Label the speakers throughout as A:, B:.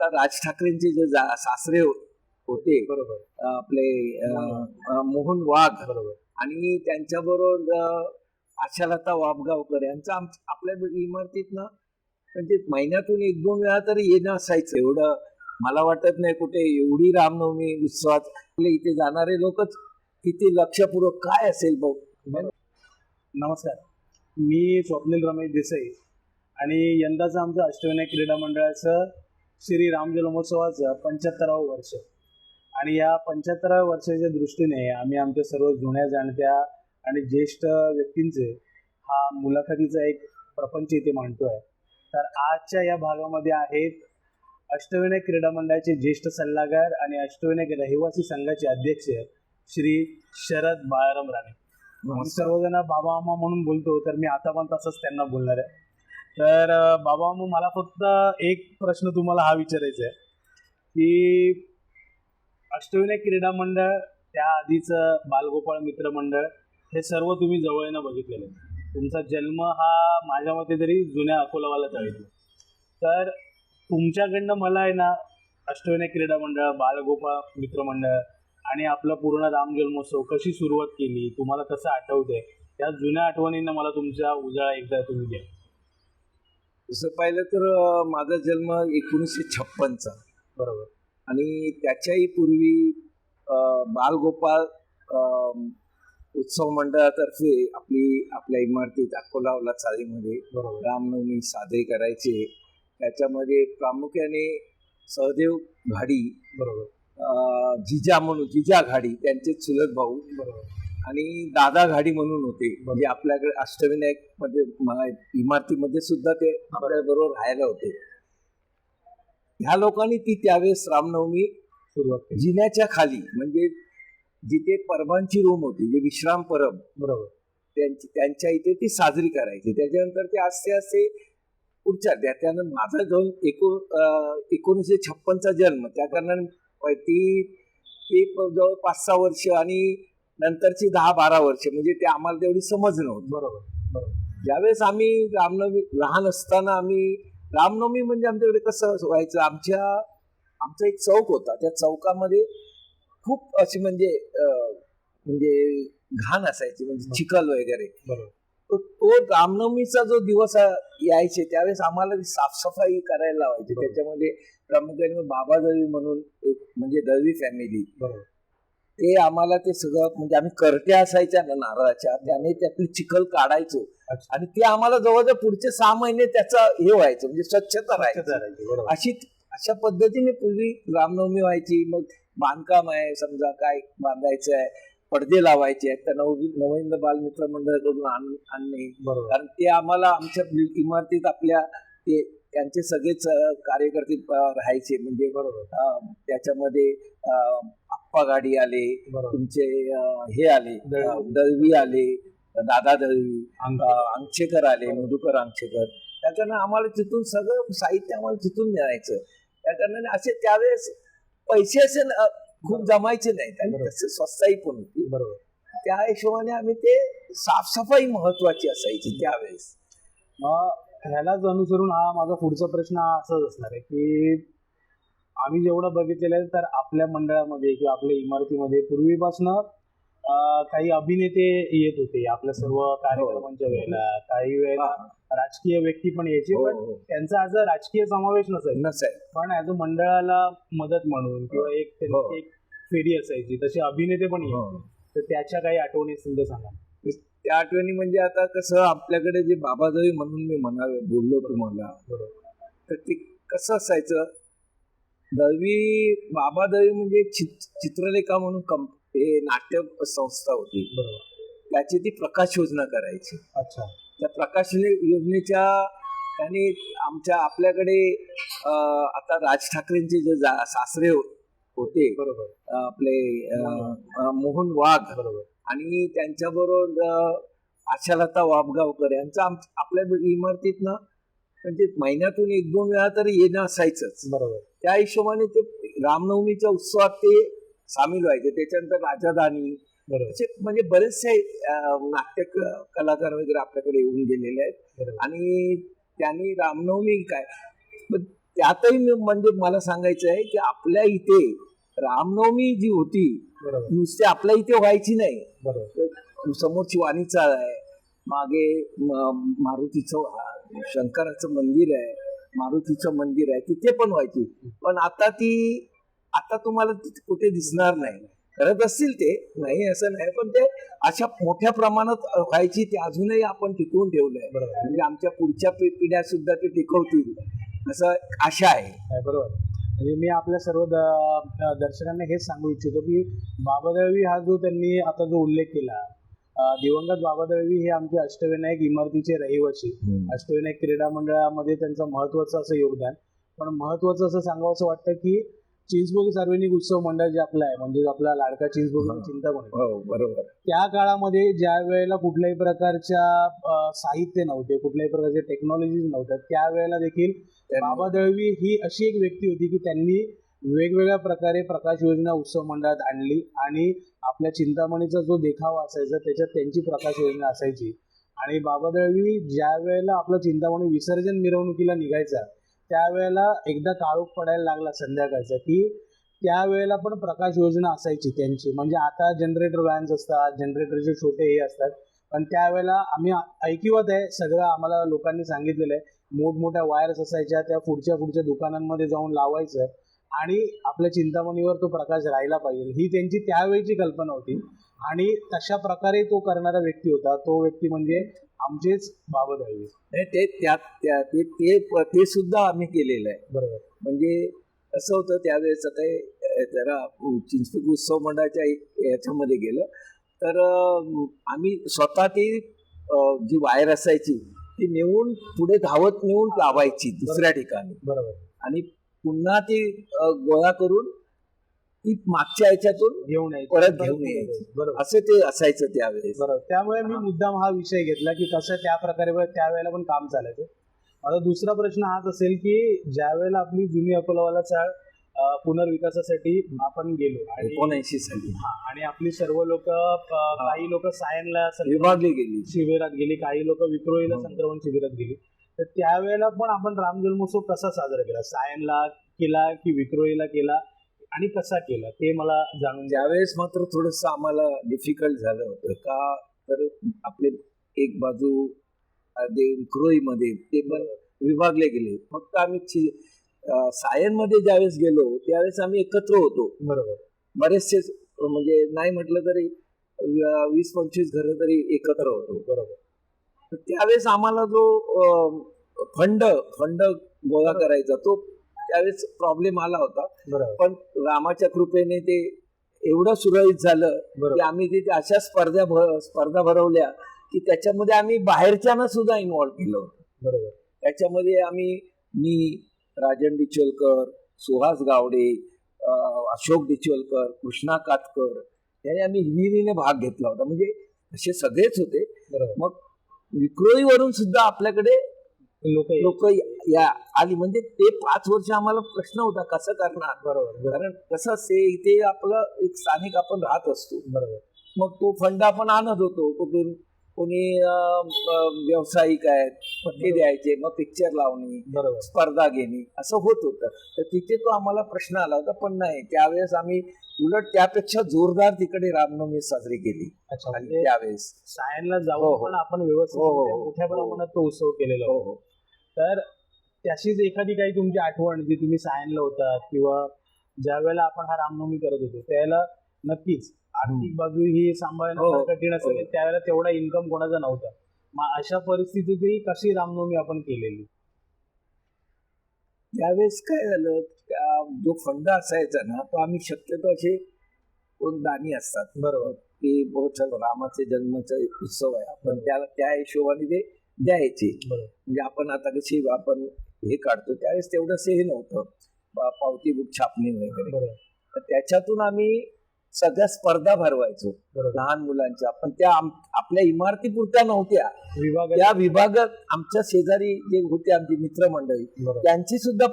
A: आता राज ठाकरेंचे जे सासरे होते
B: बरोबर.
A: आपले मोहन वाघ
B: बरोबर.
A: आणि त्यांच्याबरोबर आशालता वाबगावकर यांचं आपल्या इमारतीत ना म्हणजे महिन्यातून 1-2 वेळा तरी येणं असायचं. एवढं मला वाटत नाही कुठे एवढी रामनवमी उत्सवात आपल्या इथे जाणारे लोकच किती लक्षपूर्वक काय असेल बघ.
B: नमस्कार, मी स्वप्नील रमेश देसाई आणि यंदाचं आमचं अष्टविनायक क्रीडा मंडळाचं श्री राम जन्मोत्सवाचं 75वं वर्ष आणि या 75व्या वर्षाच्या दृष्टीने आम्ही आमच्या सर्व जुन्या जाणत्या आणि ज्येष्ठ व्यक्तींचे हा मुलाखतीचा एक प्रपंच इथे मांडतोय. तर आजच्या या भागामध्ये आहेत अष्टविनायक क्रीडा मंडळाचे ज्येष्ठ सल्लागार आणि अष्टविनायक रहिवासी संघाचे अध्यक्ष श्री शरद बाळाराम राणे. आम्ही सर्वजण बाबा मामा म्हणून बोलतो, तर मी आता पण तसंच त्यांना बोलणार आहे. तर बाबा मामा, मला फक्त एक प्रश्न तुम्हाला हा विचारायचा आहे की अष्टविनायक क्रीडा मंडळ, त्या आधीचं बालगोपाळ मित्र मंडळ, हे सर्व तुम्ही जवळनं बघितलेलं आहे. तुमचा जन्म हा माझ्या मते तरी जुन्या अकोलावालाच आहे. तर तुमच्याकडनं मला आहे ना अष्टविनायक क्रीडा मंडळ, बालगोपाळ मित्र मंडळ आणि आपला पूर्ण राम जन्मोत्सव कशी सुरुवात केली, तुम्हाला कसं आठवतंय, त्या जुन्या आठवणींना मला तुमच्या उजाळा एकदा तुम्ही द्या.
A: तसं पाहिलं तर माझा जन्म 1956चा.
B: बरोबर.
A: आणि त्याच्याही पूर्वी बालगोपाळ उत्सव मंडळातर्फे आपल्या इमारतीत अकोलावला चाळीमध्ये रामनवमी साजरी करायचे. त्याच्यामध्ये प्रामुख्याने सहदेव घाडी,
B: बरोबर,
A: जिजा घाडी त्यांचे चुलत भाऊ,
B: बरोबर,
A: आणि दादा घाडी म्हणून होते. म्हणजे आपल्याकडे अष्टविनायक मध्ये इमारतीमध्ये सुद्धा ते आपल्या बरोबर राहायला होते. ह्या लोकांनी ती त्यावेळेस रामनवमी
B: सुरुवात केली.
A: जिन्याच्या खाली, म्हणजे जिथे परबांची रूम होती, जे विश्राम परब,
B: बरोबर,
A: त्यांच्या इथे ती साजरी करायची. त्याच्यानंतर ते असे असे पुढच्या त्यानं माझा जाऊन 1956चा जन्म, त्या कारणाने ती जवळ 5-6 वर्ष आणि नंतरची 10-12 वर्ष म्हणजे ते आम्हाला तेवढी समज नव्हती.
B: बरोबर, बरोबर.
A: ज्यावेळेस आम्ही रामनवमी लहान असताना रामनवमी म्हणजे आमच्याकडे कसं व्हायचं, आमचा एक चौक होता. त्या चौकामध्ये खूप अशी म्हणजे घाण असायची, म्हणजे चिखल वगैरे. तो रामनवमीचा जो दिवस यायचे त्यावेळेस आम्हाला साफसफाई करायला लावायची. त्याच्यामध्ये प्रामुख्याने बाबा दळवी म्हणून म्हणजे दळवी फॅमिली, ते आम्हाला ते सगळं, म्हणजे आम्ही करट्या असायच्या ना नारळाच्या, त्याने त्यातली चिखल काढायचो आणि ते आम्हाला जवळजवळ पुढचे 6 महिने त्याचा हे व्हायचं, म्हणजे स्वच्छता राहायची. अशा पद्धतीने पूर्वी रामनवमी व्हायची. मग बांधकाम आहे, समजा काय बांधायचं आहे, पडदे लावायचे आहेत, तर नवहिंद बालमित्र मंडळाकडून आणणे, कारण ते आम्हाला आमच्या इमारतीत त्यांचे सगळेच कार्यकर्ते राहायचे. म्हणजे त्याच्यामध्ये आप्पा गाडी आले, तुमचे हे आले, दळवी आले, दादा दळवी, अंगशेकर आले, मधुकर अंगशेकर. त्याच्यानं आम्हाला तिथून सगळं साहित्य आम्हाला तिथून मिळायचं. त्या कारणाने असे त्यावेळेस पैसे असे खूप जमायचे नाहीत आणि तसे स्वस्ताही पण होती. बरोबर. त्या हिशोबाने आम्ही ते साफसफाई महत्वाची असायची त्यावेळेस.
B: ह्यालाच अनुसरून हा माझा पुढचा प्रश्न असाच असणार आहे की आम्ही जेवढं बघितलेलं आहे, तर आपल्या मंडळामध्ये किंवा आपल्या इमारतीमध्ये पूर्वीपासून काही अभिनेते येत होते आपल्या सर्व कार्यक्रमांच्या वेळेला. काही वेळेला राजकीय व्यक्ती पण यायचे, पण त्यांचा आज राजकीय समावेश नसायचा, पण ऍज अ मंडळाला मदत म्हणून किंवा एक फेरी असायची, तसे अभिनेते पण यायचे. तर त्याच्या काही आठवणी सुद्धा सांगा.
A: त्या आठवणी म्हणजे आता कसं आपल्याकडे जे बाबादळवी म्हणून मी बोललो तुम्हाला, तर ते कसं असायचं, बाबादळवी म्हणजे चित्रलेखा म्हणून हे नाट्य संस्था होती. त्याची ती प्रकाश योजना करायची.
B: अच्छा.
A: त्या प्रकाश योजनेच्या त्याने आपल्याकडे आता राज ठाकरेंचे जे सासरे होते, आपले मोहन वाघ, आणि त्यांच्याबरोबर आशालता वाबगावकर यांचं आपल्या इमारतीत ना म्हणजे महिन्यातून 1-2 वेळा तरी येणं असायचंच. त्या हिशोबाने ते रामनवमीच्या उत्सवात ते सामील व्हायचे. त्याच्यानंतर राजादानी, म्हणजे बरेचसे नाट्य कलाकार वगैरे आपल्याकडे येऊन गेलेले आहेत. आणि त्यांनी रामनवमी काय त्यातही म्हणजे मला सांगायचं आहे की आपल्या इथे रामनवमी जी होती
B: बरोबर
A: नुसते आपल्या इथे व्हायची नाही.
B: बरोबर
A: समोरची वाणी चाळ आहे, मागे मारुतीचं शंकराचं मंदिर आहे, मारुतीचं मंदिर आहे, तिथे पण व्हायची. पण आता तुम्हाला कुठे दिसणार नाही. करत असतील ते, नाही असं नाही, पण ते अशा मोठ्या प्रमाणात व्हायची. ते अजूनही आपण टिकवून ठेवलंय.
B: बरोबर.
A: म्हणजे आमच्या पुढच्या पिढ्या सुद्धा ते टिकवतील असं आशा आहे.
B: बरोबर. म्हणजे मी आपल्या सर्व दर्शकांना हेच सांगू इच्छितो की बाबा दळवी हा जो त्यांनी आता जो उल्लेख केला, दिवंगत बाबा दळवी हे आमचे अष्टविनायक इमारतीचे रहिवासी. अष्टविनायक क्रीडा मंडळामध्ये त्यांचं महत्वाचं असं योगदान. पण महत्वाचं असं सांगावं असं वाटतं की चिंचपोकळी सार्वजनिक उत्सव मंडळ जे आपलं आहे, म्हणजे आपला लाडका चिंचपोकळी चिंतामणी,
A: बरोबर,
B: त्या काळामध्ये ज्या वेळेला कुठल्याही प्रकारच्या साहित्य नव्हते, कुठल्याही प्रकारच्या टेक्नॉलॉजीज नव्हत्या, त्यावेळेला देखील बाबा दळवी ही अशी एक व्यक्ती होती की त्यांनी वेगवेगळ्या प्रकारे प्रकाश योजना उत्सव मंडळात आणली आणि आपल्या चिंतामणीचा जो देखावा असायचा त्याच्यात त्यांची प्रकाश योजना असायची. आणि बाबा दळवी ज्या वेळेला आपलं चिंतामणी विसर्जन मिरवणुकीला निघायचा त्यावेळेला एकदा काळोख पडायला लागला संध्याकाळचा की त्यावेळेला पण प्रकाश योजना असायची त्यांची. म्हणजे आता जनरेटर व्हॅन्स असतात, जनरेटरचे छोटे हे असतात, पण त्यावेळेला आम्ही ऐकिवत आहे सगळं आम्हाला लोकांनी सांगितलेलं आहे, मोठमोठ्या वायर्स असायच्या, त्या पुढच्या दुकानांमध्ये जाऊन लावायचं आणि आपल्या चिंतामणीवर तो प्रकाश राहिला पाहिजे, ही त्यांची त्यावेळीची कल्पना होती. आणि तशा प्रकारे तो करणारा व्यक्ती होता. तो व्यक्ती म्हणजे आमचेच बाबा दळवी.
A: ते सुद्धा आम्ही केलेलं आहे.
B: बरोबर.
A: म्हणजे कसं होतं त्यावेळेस, आता जरा चिंचपोकळी उत्सव मंडळाच्या याच्यामध्ये गेलं तर आम्ही स्वतः ती जी वायर असायची ती नेऊन पुढे धावत नेऊन लावायची दुसऱ्या ठिकाणी.
B: बरोबर.
A: आणि पुन्हा ती गोळा करून ती मागच्या ह्याच्यातून परत घेऊन यायची.
B: बरोबर.
A: असं ते असायचं त्यावेळेस.
B: बरोबर. त्यामुळे मी मुद्दाम हा विषय घेतला की कसं त्या प्रकारे त्यावेळेला पण काम चालायचं. माझा दुसरा प्रश्न हाच असेल की ज्या वेळेला आपली जुनी अकोलावाला चाळ पुनर्विकासासाठी आपण गेलो
A: 89 साली,
B: आणि आपली सर्व लोक, काही लोक सायनला
A: विभागली गेली,
B: शिबिरात गेली, काही लोक विक्रोळीला संक्रमण शिबिरात गेली, तर त्यावेळेला पण आपण राम जन्मोत्सव कसा साजरा केला? सायनला केला की विक्रोळीला केला आणि कसा केला ते मला जाणून.
A: त्यावेळेस मात्र थोडंसं आम्हाला डिफिकल्ट झालं होतं. का तर आपले एक बाजू विक्रोळीमध्ये ते पण विभागले गेले. फक्त आम्ही सायनमध्ये ज्यावेळेस गेलो त्यावेळेस आम्ही एकत्र होतो.
B: बरोबर.
A: बरेचसे म्हणजे नाही म्हटलं तरी 20-25 घरं तरी एकत्र होतो.
B: बरोबर.
A: तर त्यावेळेस आम्हाला जो फंड गोळा करायचा तो त्यावेळेस प्रॉब्लेम आला होता. पण रामाच्या कृपेने ते एवढं सुरळीत झालं की आम्ही तिथे अशा स्पर्धा भरवल्या की त्याच्यामध्ये आम्ही बाहेरच्यांना सुद्धा इन्व्हॉल्व केलं होतं.
B: बरोबर.
A: त्याच्यामध्ये मी राजन डिचोलकर, सुहास गावडे, अशोक डिचोलकर, कृष्णा कातकर याने आम्ही हिरिरीने भाग घेतला होता. म्हणजे असे सगळेच होते. मग विक्रोळीवरून सुद्धा आपल्याकडे लोक आली. म्हणजे ते 5 वर्ष आम्हाला प्रश्न होता कसं करणार.
B: बरोबर.
A: कारण कसं असते इथे आपलं एक स्थानिक आपण राहत असतो.
B: बरोबर.
A: मग तो फंड आपण आणत होतो कुठून, कोणी व्यावसायिक आहेत मग ते द्यायचे, मग पिक्चर लावणे, स्पर्धा घेणे असं होत होतं. तर तिथे तो आम्हाला प्रश्न आला होता. पण नाही, त्यावेळेस आम्ही उलट त्यापेक्षा जोरदार तिकडे रामनवमी साजरी केली. आणि त्यावेळेस
B: सायनला जाऊन पण आपण व्यवस्थित मोठ्या प्रमाणात तो उत्सव केलेला. तर त्याशीच एखादी काही तुमची आठवण जी तुम्ही सायनला होतात किंवा ज्या वेळेला आपण हा रामनवमी करत होतो त्यावेळेला नक्कीच आर्थिक बाजू ही सांभाळणं कठीण असेल, त्यावेळेला तेवढा इन्कम कोणाचा नव्हता. मग अशा परिस्थितीतही कशी रामनवमी आपण केलेली?
A: त्यावेळेस काय झालं, जो फंड असायचा ना तो आम्ही शक्यतो असे कोण दानी असतात.
B: बरोबर.
A: की बहुत रामाचे जन्माचा उत्सव आहे, आपण त्या हिशोबाने ते द्यायचे. म्हणजे आपण आता कशी आपण हे काढतो त्यावेळेस तेवढंच हे नव्हतं, पावती बुक छापणे वगैरे. तर त्याच्यातून आम्ही सगळ्या स्पर्धा भरवायचो लहान मुलांच्या. पण त्या आपल्या इमारतीपुरत्या नव्हत्या, त्या विभागात आमच्या शेजारी जे होते आमची मित्रमंडळी त्यांची सुद्धा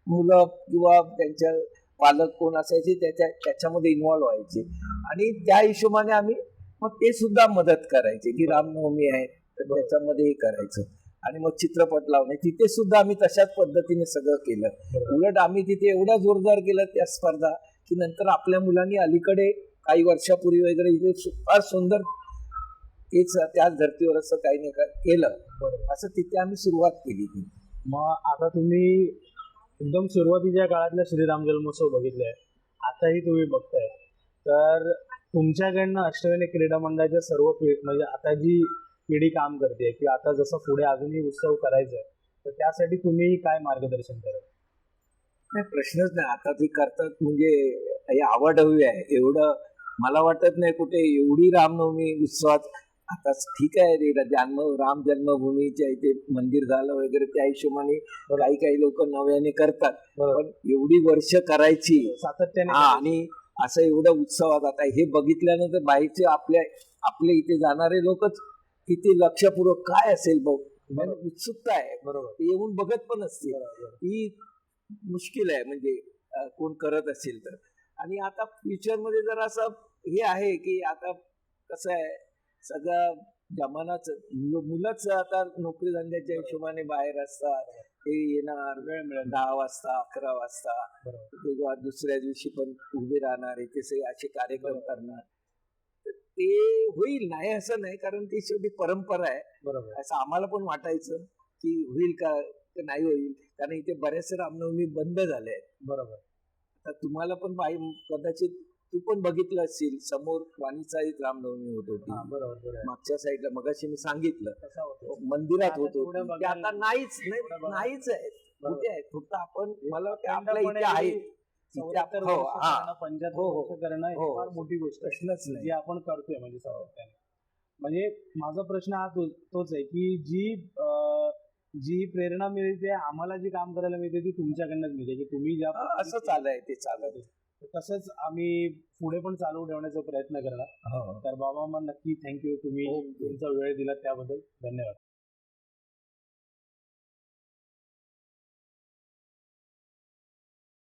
A: मुलं किंवा त्यांच्या पालक कोण असायचे त्याच्यामध्ये इन्व्हॉल्व्ह व्हायचे. आणि त्या हिशोबाने आम्ही मग ते सुद्धा मदत करायचे की रामनवमी आहे तर त्याच्यामध्ये हे करायचं. आणि मग चित्रपट लावणे, तिथे सुद्धा आम्ही तशाच पद्धतीने सगळं केलं. उलट आम्ही तिथे एवढा जोरदार केलं त्या स्पर्धा की नंतर आपल्या मुलांनी अलीकडे काही वर्षापूर्वी वगैरे इथे फार सुंदर तेच त्याच धर्तीवर असं काही नाही केलं. असं तिथे आम्ही सुरुवात केली.
B: मग आता तुम्ही एकदम सुरुवातीच्या काळातल्या श्रीराम जन्मोत्सव बघितलाय, आताही तुम्ही बघताय, तर तुमच्याकडनं अष्टविनायक क्रीडा मंडळाच्या सर्व म्हणजे आता जी पिढी काम करते की आता जसं पुढे अजूनही उत्सव करायचा आहे, तर त्यासाठी तुम्ही काय मार्गदर्शन कराल?
A: नाही, प्रश्नच नाही. आता ते करतात म्हणजे हे आवड हवी आहे. एवढं मला वाटत नाही कुठे एवढी रामनवमी उत्सवात. आता ठीक आहे रे, राम जन्मभूमीच्या इथे मंदिर झालं वगैरे त्या हिशोबाने काही काही लोक नव्याने करतात, पण एवढी वर्ष करायची
B: सातत्याने
A: आणि असं एवढं उत्सवात आता हे बघितल्यानंतर बाहेरचे आपल्या इथे जाणारे लोकच किती लक्षपूर्वक काय असेल बघ, उत्सुकता आहे.
B: बरोबर,
A: येऊन बघत पण असतील. ही मुश्किल आहे म्हणजे कोण करत असेल तर. आणि आता फ्युचर मध्ये जर असं हे आहे की आता कसं आहे, सगळं जमानाच मुलंच आता नोकरी धंद्याच्या हिशोबाने बाहेर असतात. ते येणार वेळ मिळेल 10 वाजता 11 वाजता, किंवा दुसऱ्या दिवशी पण उभे राहणार, इथे सगळे असे कार्यक्रम करणार. ते होईल नाही असं नाही, कारण ती शेवटी परंपरा आहे.
B: बरोबर,
A: असं आम्हाला पण वाटायचं की होईल का नाही होईल, कारण इथे बरेचसे रामनवमी बंद झाले आहेत.
B: बरोबर.
A: आता तुम्हाला पण कदाचित तू पण बघितलं असेल, समोर वाणीचाळीत रामनवमी होत होती.
B: बरोबर,
A: मागच्या साईडला मगाशी मी सांगितलं
B: कसा होतो
A: मंदिरात होत
B: तेवढं
A: होती. ते आता नाहीच नाहीच आहे. कुठे आहे? फक्त आपण मला वाटतं आपल्या इथे आहे. इथे आपण- हो, हा.
B: 75
A: हो, हो.
B: वर्ष करणं ही
A: हो.
B: फार मोठी गोष्ट आहे,
A: प्रश्नच नाही.
B: जी आपण करतोय म्हणजे सातत्याने. म्हणजे माझा प्रश्न हा तोच आहे की जी प्रेरणा मिळते आम्हाला, जी काम करायला मिळते ती तुमच्याकडनंच मिळते, की तुम्ही ज्या
A: असं चाललंय ते चालत.
B: तसंच आम्ही पुढे पण चालू ठेवण्याचा प्रयत्न करणार. तर बाबा मग नक्की थँक्यू, तुम्ही
A: ओके.
B: तुमचा वेळ दिला त्याबद्दल धन्यवाद.